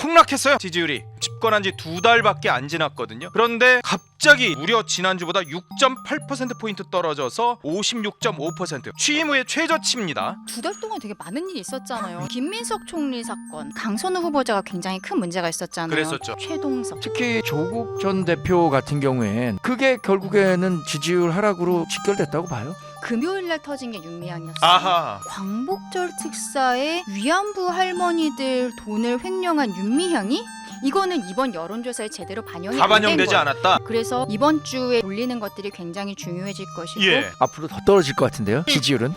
폭락했어요. 지지율이 집권한 지 2달밖에 안 지났거든요. 그런데 갑자기 무려 지난주보다 6.8%포인트 떨어져서 56.5%, 취임 후에 최저치입니다. 2달 동안 되게 많은 일이 있었잖아요. 김민석 총리 사건, 강선우 후보자가 굉장히 큰 문제가 있었잖아요. 그랬었죠. 최동석. 특히 조국 전 대표 같은 경우엔 그게 결국에는 지지율 하락으로 직결됐다고 봐요. 금요일날 터진 게 윤미향이었어요. 아하. 광복절 특사에 위안부 할머니들 돈을 횡령한 윤미향이 이거는 이번 여론조사에 제대로 반영이 다 안 된 반영되지 거예요. 않았다. 그래서 이번 주에 돌리는 것들이 굉장히 중요해질 것이고 예. 앞으로 더 떨어질 것 같은데요. 지지율은.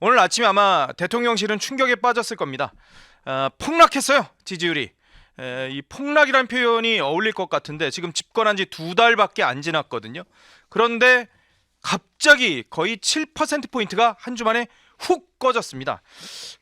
오늘 아침에 아마 대통령실은 충격에 빠졌을 겁니다. 폭락했어요. 지지율이. 이 폭락이라는 표현이 어울릴 것 같은데 지금 집권한 지 2달밖에 안 지났거든요. 그런데 갑자기 거의 7%포인트가 한 주 만에 훅 꺼졌습니다.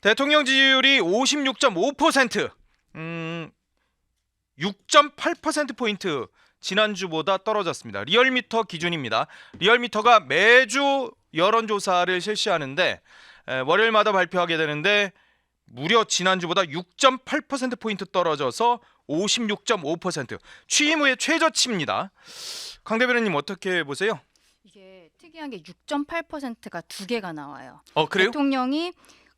대통령 지지율이 56.5%, 6.8%포인트 지난주보다 떨어졌습니다. 리얼미터 기준입니다. 리얼미터가 매주 여론조사를 실시하는데 월요일마다 발표하게 되는데 무려 지난주보다 6.8%포인트 떨어져서 56.5%, 취임 후에 최저치입니다. 강 대변인님 어떻게 보세요? 이게 특이한 게 6.8%가 두 개가 나와요. 그래요? 대통령이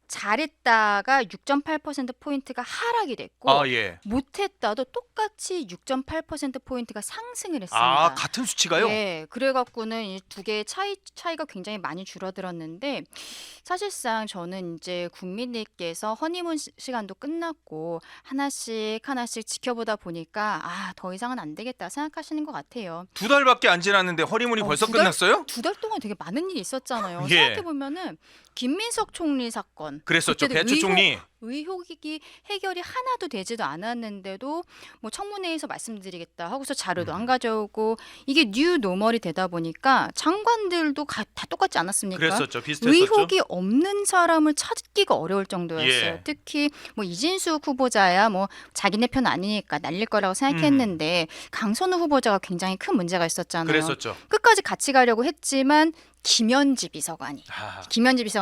잘했다가 6.8%포인트가 하락이 됐고 예. 못했다도 똑같이 6.8%포인트가 상승을 했습니다. 같은 수치가요? 네, 그래갖고는 이 두 개의 차이가 굉장히 많이 줄어들었는데 사실상 저는 이제 국민들께서 허니문 시간도 끝났고 하나씩 지켜보다 보니까 더 이상은 안 되겠다 생각하시는 것 같아요. 2달밖에 안 지났는데 허니문이 벌써 두 달? 끝났어요? 2달 동안 되게 많은 일이 있었잖아요. 예. 생각해보면은 김민석 총리 사건 그랬었죠. 그때도 배추 총리. 의혹이 해결이 하나도 되지도 않았는데도 뭐 청문회에서 말씀드리겠다 하고서 자료도 안 가져오고 이게 뉴 노멀이 되다 보니까 장관들도 다 똑같지 않았습니까? 그랬었죠. 비슷했었죠. 의혹이 없는 사람을 찾기가 어려울 정도였어요. 예. 특히 뭐 이진숙 후보자야 뭐 자기네 편 아니니까 날릴 거라고 생각했는데 강선우 후보자가 굉장히 큰 문제가 있었잖아요. 그랬었죠. 끝까지 같이 가려고 했지만 김현지 비서관이 아,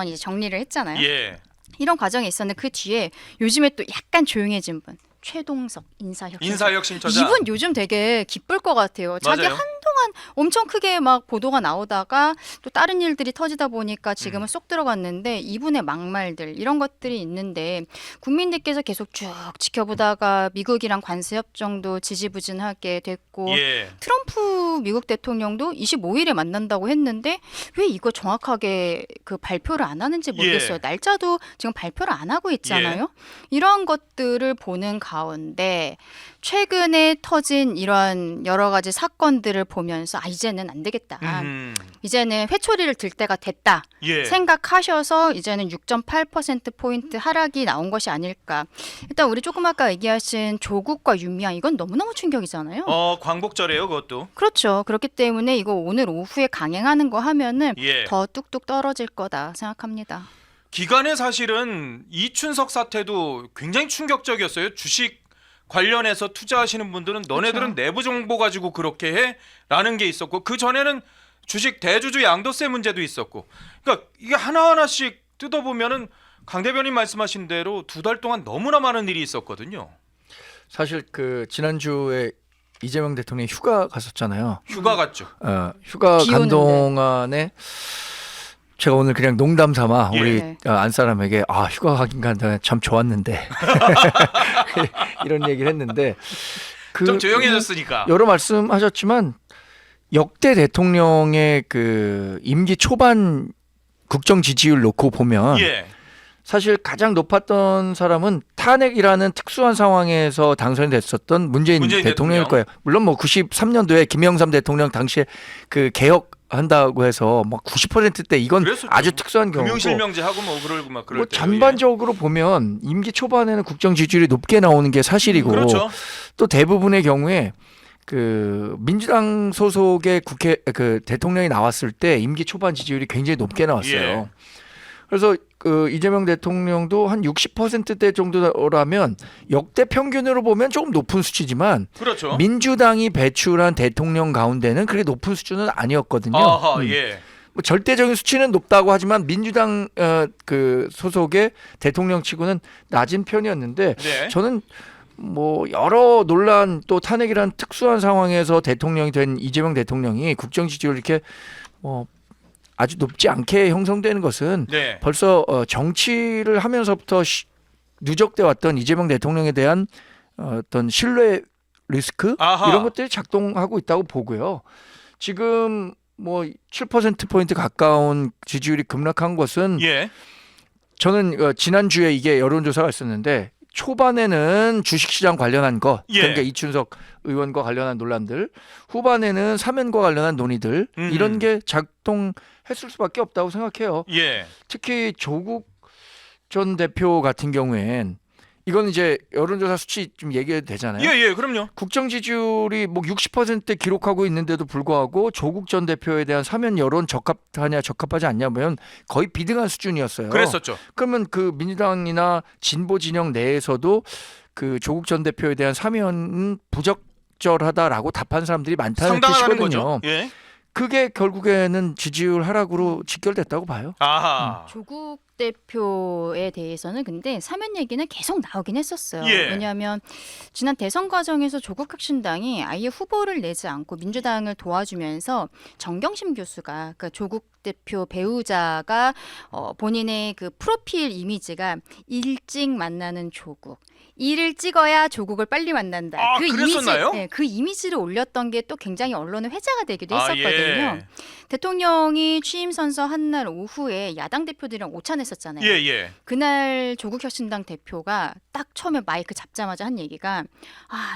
이제 정리를 했잖아요. 예. 이런 과정이 있었는데 그 뒤에 요즘에 또 약간 조용해진 분 최동석 인사혁신. 인사혁신처장. 이분 요즘 되게 기쁠 것 같아요. 자기 맞아요. 한동안 엄청 크게 막 보도가 나오다가 또 다른 일들이 터지다 보니까 지금은 쏙 들어갔는데 이분의 막말들 이런 것들이 있는데 국민들께서 계속 쭉 지켜보다가 미국이랑 관세 협정도 지지부진하게 됐고 예. 트럼프 미국 대통령도 25일에 만난다고 했는데 왜 이거 정확하게 그 발표를 안 하는지 모르겠어요. 예. 날짜도 지금 발표를 안 하고 있잖아요. 이러한 것들을 보는 가운데 최근에 터진 이런 여러 가지 사건들을 보면서 이제는 안 되겠다. 이제는 회초리를 들 때가 됐다. 예. 생각하셔서 이제는 6.8%포인트 하락이 나온 것이 아닐까. 일단 우리 조금 아까 얘기하신 조국과 윤미향 이건 너무너무 충격이잖아요. 광복절이에요, 그것도. 그렇죠. 그렇기 때문에 이거 오늘 오후에 강행하는 거 하면은 예. 더 뚝뚝 떨어질 거다 생각합니다. 기간에 사실은 이춘석 사태도 굉장히 충격적이었어요. 주식 관련해서 투자하시는 분들은 너네들은 내부 정보 가지고 그렇게 해라는 게 있었고 그 전에는 주식 대주주 양도세 문제도 있었고 그러니까 이게 하나하나씩 뜯어보면은 강 대변인 말씀하신 대로 2달 동안 너무나 많은 일이 있었거든요. 사실 그 지난주에 이재명 대통령이 휴가 갔었잖아요. 휴가 갔죠. 휴가 비 간 오는데. 동안에 제가 오늘 그냥 농담 삼아 예. 우리 안 사람에게 휴가 가긴 간다 참 좋았는데 이런 얘기를 했는데 좀 조용해졌으니까. 여러 말씀하셨지만 역대 대통령의 그 임기 초반 국정 지지율 놓고 보면 예. 사실 가장 높았던 사람은 탄핵이라는 특수한 상황에서 당선이 됐었던 문재인 대통령일 거예요. 물론 뭐 93년도에 김영삼 대통령 당시에 그 개혁 한다고 해서 막 90%대 이건 그랬었죠. 아주 특수한 경우고 금융실명제하고 뭐 그러고 막 그럴 뭐 때 전반적으로 보면 임기 초반에는 국정 지지율이 높게 나오는 게 사실이고 그렇죠. 또 대부분의 경우에 그 민주당 소속의 국회 그 대통령이 나왔을 때 임기 초반 지지율이 굉장히 높게 나왔어요. 예. 그래서 그 이재명 대통령도 한 60%대 정도라면 역대 평균으로 보면 조금 높은 수치지만 그렇죠. 민주당이 배출한 대통령 가운데는 그렇게 높은 수준은 아니었거든요. 아하, 예. 뭐 절대적인 수치는 높다고 하지만 민주당 그 소속의 대통령치고는 낮은 편이었는데 네. 저는 뭐 여러 논란 또 탄핵이란 특수한 상황에서 대통령이 된 이재명 대통령이 국정 지지율 이렇게 뭐 아주 높지 않게 형성되는 것은 네. 벌써 정치를 하면서부터 누적돼 왔던 이재명 대통령에 대한 어떤 신뢰 리스크 아하. 이런 것들이 작동하고 있다고 보고요. 지금 뭐 7%포인트 가까운 지지율이 급락한 것은 예. 저는 지난주에 이게 여론조사가 있었는데 초반에는 주식시장 관련한 거 예. 그러니까 이춘석 의원과 관련한 논란들 후반에는 사면과 관련한 논의들 이런 게 작동했을 수밖에 없다고 생각해요. 예. 특히 조국 전 대표 같은 경우엔 이건 이제 여론조사 수치 좀 얘기해도 되잖아요. 예, 그럼요. 국정 지지율이 뭐 60% 기록하고 있는데도 불구하고 조국 전 대표에 대한 사면 여론 적합하냐 적합하지 않냐면 거의 비등한 수준이었어요. 그랬었죠. 그러면 그 민주당이나 진보 진영 내에서도 그 조국 전 대표에 대한 사면은 부적절하다라고 답한 사람들이 많다는 상당하다는 뜻이거든요. 거죠. 예. 그게 결국에는 지지율 하락으로 직결됐다고 봐요. 아하. 조국 대표에 대해서는 근데 사면 얘기는 계속 나오긴 했었어요. 예. 왜냐하면 지난 대선 과정에서 조국 혁신당이 아예 후보를 내지 않고 민주당을 도와주면서 정경심 교수가 그러니까 조국 대표 배우자가 본인의 그 프로필 이미지가 일찍 만나는 조국. 이를 찍어야 조국을 빨리 만난다. 아, 그랬었나요? 그 이미지를 올렸던 게 또 굉장히 언론의 회자가 되기도 했었거든요. 예. 대통령이 취임 선서 한 날 오후에 야당 대표들이랑 오찬했었잖아요. 예. 그날 조국 혁신당 대표가 딱 처음에 마이크 잡자마자 한 얘기가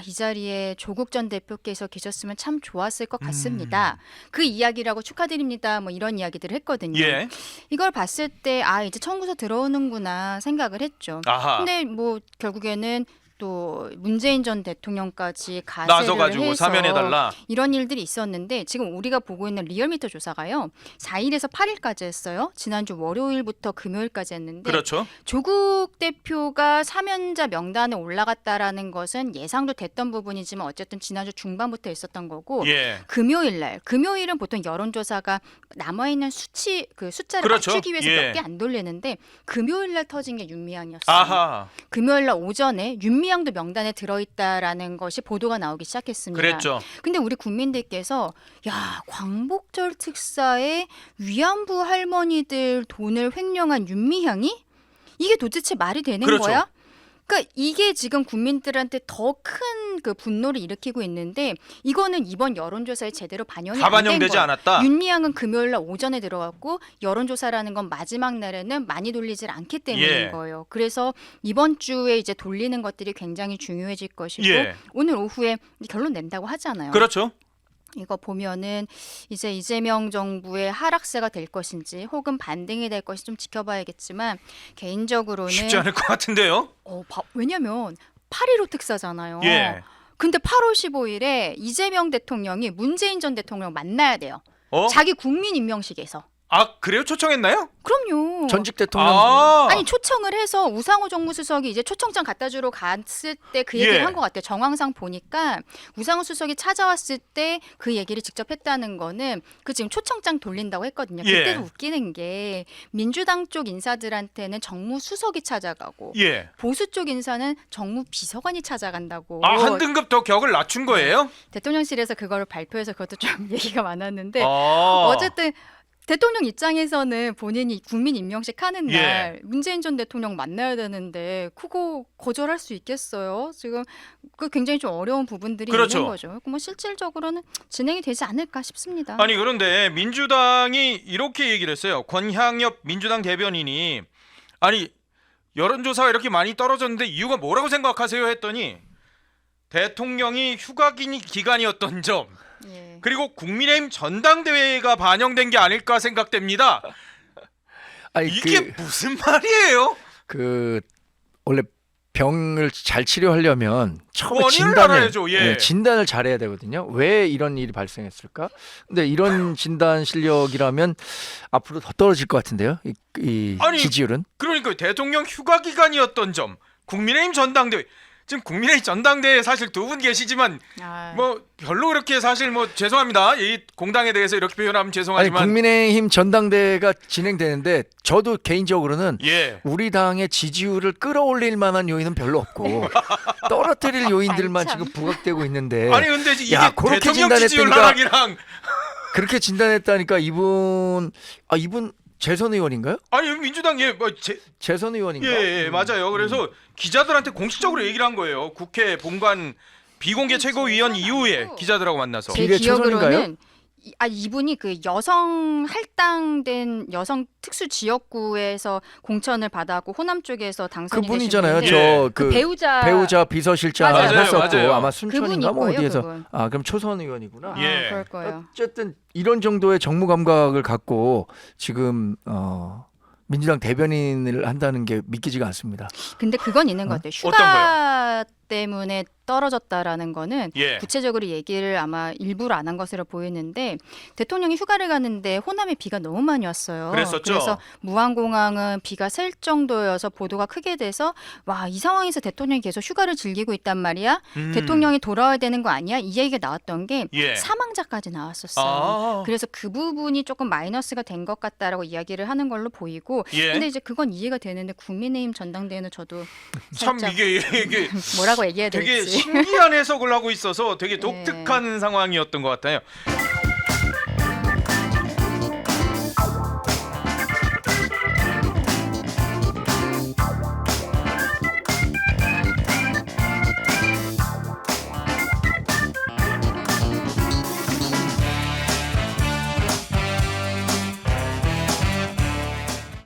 이 자리에 조국 전 대표께서 계셨으면 참 좋았을 것 같습니다. 그 이야기라고 축하드립니다. 뭐 이런 이야기들을 했거든요. 예. 이걸 봤을 때 이제 청구서 들어오는구나 생각을 했죠. 아하. 근데 뭐 결국에는 또 문재인 전 대통령까지 가세를 나서가지고 해서 사면해달라. 이런 일들이 있었는데 지금 우리가 보고 있는 리얼미터 조사가요. 4일에서 8일까지 했어요. 지난주 월요일부터 금요일까지 했는데 그렇죠. 조국 대표가 사면자 명단에 올라갔다라는 것은 예상도 됐던 부분이지만 어쨌든 지난주 중반부터 있었던 거고 예. 금요일은 보통 여론조사가 남아있는 숫자를 그렇죠. 맞추기 위해서 예. 몇 개 안 돌리는데 금요일날 터진 게 윤미향이었어요. 아하. 금요일날 오전에 윤미향도 명단에 들어있다라는 것이 보도가 나오기 시작했습니다. 그랬죠. 근데 우리 국민들께서 광복절 특사에 위안부 할머니들 돈을 횡령한 윤미향이 이게 도대체 말이 되는 그렇죠. 거야? 그러니까 이게 지금 국민들한테 더 큰 그 분노를 일으키고 있는데 이거는 이번 여론조사에 제대로 반영이 다 안 된 반영되지 거예요. 않았다. 윤미향은 금요일날 오전에 들어갔고 여론조사라는 건 마지막 날에는 많이 돌리질 않기 때문인 예. 거예요. 그래서 이번 주에 이제 돌리는 것들이 굉장히 중요해질 것이고 예. 오늘 오후에 결론 낸다고 하잖아요. 그렇죠. 이거 보면은 이제 이재명 정부의 하락세가 될 것인지 혹은 반등이 될 것인지 좀 지켜봐야겠지만 개인적으로는 쉽지 않을 것 같은데요. 왜냐면 8.15 특사잖아요. 예. 근데 8월 15일에 이재명 대통령이 문재인 전 대통령 만나야 돼요. 어? 자기 국민 임명식에서. 그래요? 초청했나요? 그럼요. 전직 대통령 아니 초청을 해서 우상호 정무수석이 이제 초청장 갖다 주러 갔을 때 그 얘기를 예. 한 것 같아요. 정황상 보니까 우상호 수석이 찾아왔을 때 그 얘기를 직접 했다는 거는 그 지금 초청장 돌린다고 했거든요. 예. 그때도 웃기는 게 민주당 쪽 인사들한테는 정무수석이 찾아가고 예. 보수 쪽 인사는 정무비서관이 찾아간다고. 한 등급 더 격을 낮춘 거예요? 대통령실에서 그거를 발표해서 그것도 좀 얘기가 많았는데 어. 어쨌든 대통령 입장에서는 본인이 국민 임명식 하는 예. 날 문재인 전 대통령 만나야 되는데 그거 거절할 수 있겠어요? 지금 그 굉장히 좀 어려운 부분들이 그렇죠. 있는 거죠. 뭐 실질적으로는 진행이 되지 않을까 싶습니다. 아니 그런데 민주당이 이렇게 얘기를 했어요. 권향엽 민주당 대변인이 여론조사가 이렇게 많이 떨어졌는데 이유가 뭐라고 생각하세요? 했더니 대통령이 휴가 기간이었던 점 예. 그리고 국민의힘 전당대회가 반영된 게 아닐까 생각됩니다. 이게 무슨 말이에요? 원래 병을 잘 치료하려면 처음에 원인을 알아야죠. 예. 진단을 잘해야 되거든요. 왜 이런 일이 발생했을까? 근데 이런 진단 실력이라면 앞으로 더 떨어질 것 같은데요. 이 지지율은. 그러니까 대통령 휴가 기간이었던 점, 국민의힘 전당대회 지금 국민의힘 전당대회에 사실 두 분 계시지만 아, 뭐 별로 그렇게 사실 뭐 죄송합니다. 이 공당에 대해서 이렇게 표현하면 아니 죄송하지만 국민의힘 전당대회가 진행되는데 저도 개인적으로는 예. 우리 당의 지지율을 끌어올릴 만한 요인은 별로 없고 떨어뜨릴 요인들만 아이, 참. 지금 부각되고 있는데 아니 근데 이게 야, 그렇게 대통령 지지율 진단했다니까- 하락이랑 그렇게 진단했다니까 이분 재선 의원인가요? 아니 민주당 재선 의원인가? 예, 맞아요. 그래서 기자들한테 공식적으로 얘기를 한 거예요. 국회 본관 비공개 최고위원 이후에 기자들하고 만나서. 제 이게 기억으로는 초선인가요? 이분이 그 여성 할당된 여성 특수 지역구에서 공천을 받아갖고 호남 쪽에서 당선이 되신 그분이잖아요. 분인데 예. 저 그 배우자 비서실장 맞아요, 했었고 맞아요. 아마 그분일 순천인가 뭐 거예요, 어디에서 그분. 그럼 초선 의원이구나. 예. 그럴 거예요. 어쨌든 이런 정도의 정무 감각을 갖고 지금 민주당 대변인을 한다는 게 믿기지가 않습니다. 근데 그건 있는 것 같아요. 어떤 휴가 때문에 떨어졌다라는 거는 예. 구체적으로 얘기를 아마 일부러 안 한 것으로 보이는데 대통령이 휴가를 가는데 호남에 비가 너무 많이 왔어요. 그랬었죠. 그래서 무안공항은 비가 셀 정도여서 보도가 크게 돼서 와, 이 상황에서 대통령이 계속 휴가를 즐기고 있단 말이야. 대통령이 돌아와야 되는 거 아니야? 이 얘기가 나왔던 게 예. 사망자까지 나왔었어요. 아. 그래서 그 부분이 조금 마이너스가 된 것 같다라고 이야기를 하는 걸로 보이고 예. 근데 이제 그건 이해가 되는데 국민의힘 전당대회는 저도 참 살짝 이게 뭐라고 얘기해야 되게 될지 신기한 해석을 하고 있어서 되게 독특한 상황이었던 것 같아요.